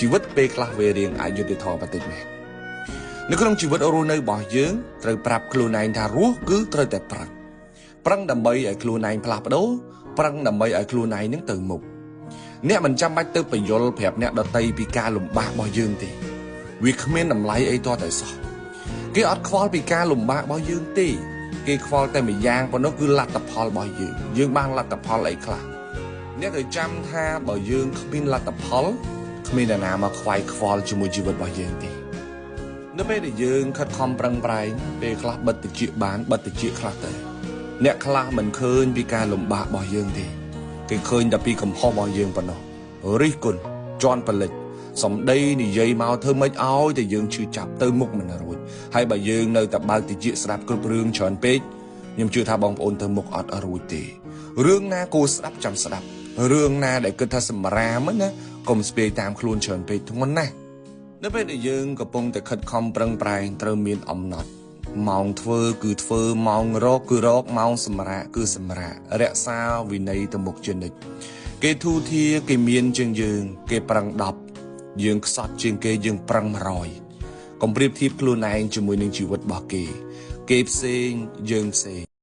ជីវិតពេលខ្លះវារៀងអយុត្តិធម៌បន្តិចមែននៅក្នុងជីវិតរស់នៅរបស់យើងត្រូវប្រាប់ខ្លួនឯងថារស់គឺត្រូវតែប្រឹងដើម្បីឲ្យខ្លួនឯងផ្លាស់ប្ដូរប្រឹងដើម្បីឲ្យខ្លួនឯងនឹងទៅមុខអ្នកមិនចាំបាច់ទៅបញ្យល់ប្រាប់អ្នកដតីពីការលំបាករបស់យើងទេវាគ្មានតម្លៃអីទាល់តែសោះគេអត់ខ្វល់ពីការលំបាករបស់យើងទេគេខ្វល់តែម្យ៉ាងប៉ុណ្ណោះគឺលទ្ធផលរបស់យើងបានលទ្ធផលអីខ្លះអ្នកត្រូវចាំថាបើយើងគ្មានលទ្ធផលគ្មានអ្នកណាមកខ្វាយខ្វល់ជាមួយជីវិតរបស់យើងទេនៅពេលដែលយើងខិតខំប្រឹងប្រែងពេលខ្លះបិទតិចបានបិទតិចខ្លះទៅអ្នកខ្លះមិនឃើញពីការលំបាករបស់យើងទេគេឃើញតែពីកំហុសរបស់យើងប៉ុណ្ណោះរិះគន់ជន់ផលិតសំដីនិយាយមកធ្វើម៉េចឲ្យតែយើងឈឺចាប់ទៅមុខមិនរួចហើយបើយើងនៅតែបើកតិចស្ដាប់គ្រប់រឿងច្រើនពេកខ្ញុំជឿថាបងប្អូនទៅមុខអត់រួចទេរឿងណាគួរស្ដាប់ចាំស្ដាប់រឿងណាដែលគិតថាសម្រាមណាកុំស្ពាយតាមខ្លួនច្រើនពេកធ្ងន់ណាស់នៅពេលដែលយើងកំពុងតែខិតខំប្រឹងប្រែងត្រូវមានអំណត់ម៉ោងធ្វើគឺធ្វើម៉ោងរកគឺរកម៉ោងសម្រាកគឺសម្រាករក្សាវិន័យទៅមុខជានិច្ចគេធូធាគេមានជាងយើងគេប្រឹង10យើងខ្សត់ជាងគេយើងប្រឹង100កុំប្រៀបធៀបខ្លួនឯងជាមួយនឹងជីវិតរបស់គេផ្សេងយើងផ្សេង